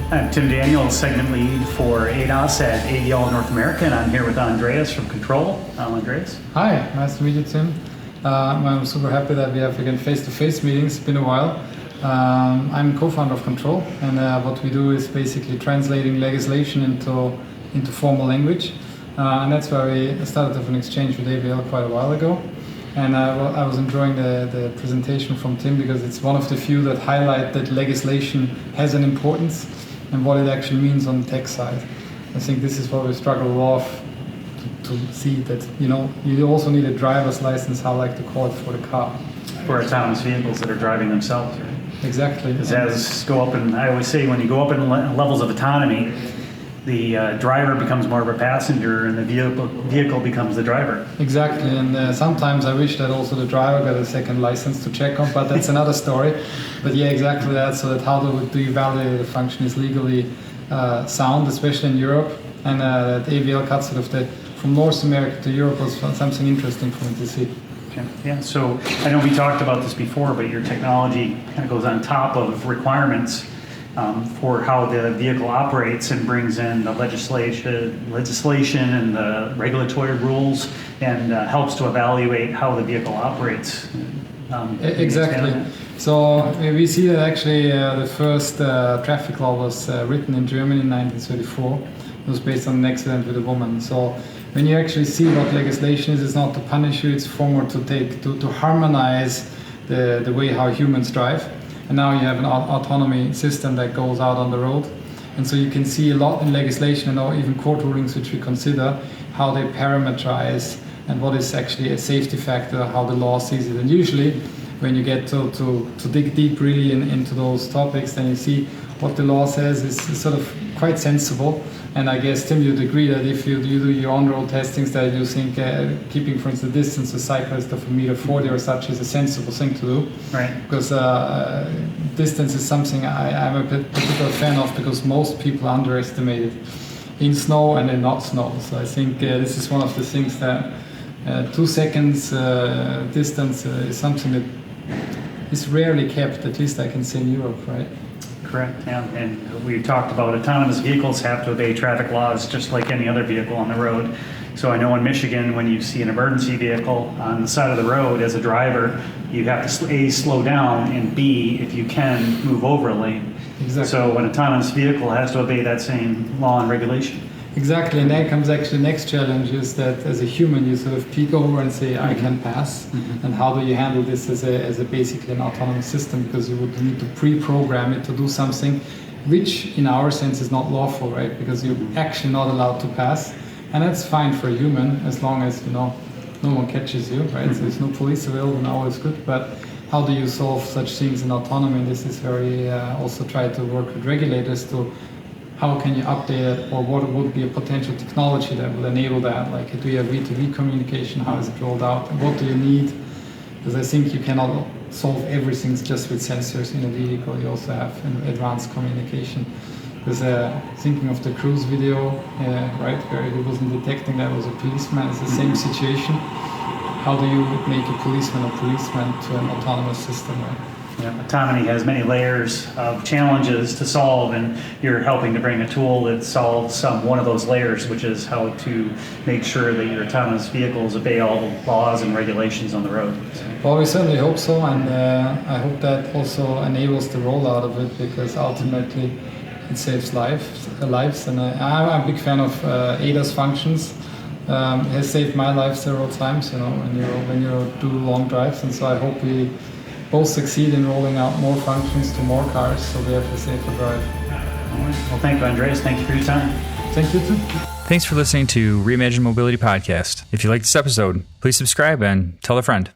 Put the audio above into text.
I'm Tim Daniel, segment lead for ADAS at ADL North America, and I'm here with Andreas from Kontrol. Andreas. Hi, nice to meet you, Tim. I'm super happy that we have again face-to-face meetings. It's been a while. I'm co-founder of Kontrol, and what we do is basically translating legislation into formal language. And that's why we started with an exchange with AVL quite a while ago. And I was enjoying the presentation from Tim because it's one of the few that highlight that legislation has an importance and what it actually means on the tech side. I think this is what we struggle a lot to see that, you also need a driver's license, how I like to call it, for the car. For autonomous vehicles that are driving themselves, right? Exactly. Because I always say when you go up in levels of autonomy, the driver becomes more of a passenger and the vehicle becomes the driver. Exactly, and sometimes I wish that also the driver got a second license to check on, but that's another story. But yeah, exactly that, so that how do you validate the function is legally sound, especially in Europe, and that AVL cuts sort of that from North America to Europe was something interesting for me to see. Okay. Yeah, so I know we talked about this before, but your technology kind of goes on top of requirements for how the vehicle operates and brings in the legislation and the regulatory rules and helps to evaluate how the vehicle operates. Exactly. So we see that actually the first traffic law was written in Germany in 1934. It was based on an accident with a woman. So when you actually see what legislation is, it's not to punish you, it's for more to harmonize the way how humans drive. And now you have an autonomy system that goes out on the road. And so you can see a lot in legislation and even court rulings which we consider, how they parameterize and what is actually a safety factor, how the law sees it. And usually when you get to dig deep really into those topics, then you see what the law says is sort of quite sensible. And I guess, Tim, you'd agree that if you do your on-road testings that you think keeping, for instance, the distance to cyclists of 1.40 m or such is a sensible thing to do. Right. Because distance is something I'm a particular fan of because most people underestimate it in snow and in not snow. So I think this is one of the things that 2 seconds distance is something that is rarely kept, at least I can say in Europe, right? Correct, yeah. And we talked about autonomous vehicles have to obey traffic laws just like any other vehicle on the road. So I know in Michigan, when you see an emergency vehicle on the side of the road as a driver, you have to A, slow down, and B, if you can, move over a lane. Exactly. So an autonomous vehicle has to obey that same law and regulation. Exactly, and then comes actually the next challenge is that as a human you sort of peek over and say, I can pass. Mm-hmm. And how do you handle this as a basically an autonomous system? Because you would need to pre-program it to do something which in our sense is not lawful, right? Because you're actually not allowed to pass. And that's fine for a human as long as, no one catches you, right? Mm-hmm. So there's no police available, now it's good. But how do you solve such things in autonomy? And this is very also try to work with regulators to how can you update it, or what would be a potential technology that would enable that? Like, do you have V2V communication? How is it rolled out? And what do you need? Because I think you cannot solve everything just with sensors in a vehicle. You also have advanced communication. Because thinking of the cruise video, right, where he wasn't detecting that was a policeman, it's the same situation. How do you make a policeman to an autonomous system, right? Yeah, autonomy has many layers of challenges to solve, and you're helping to bring a tool that solves one of those layers, which is how to make sure that your autonomous vehicles obey all the laws and regulations on the road. Well, we certainly hope so, and I hope that also enables the rollout of it, because ultimately it saves lives. And I'm a big fan of ADAS functions. It has saved my life several times, when you do long drives, and so I hope we both succeed in rolling out more functions to more cars so we have a safer drive. All right. Well, thank you, Andreas. Thank you for your time. Thank you, too. Thanks for listening to Reimagine Mobility Podcast. If you like this episode, please subscribe and tell a friend.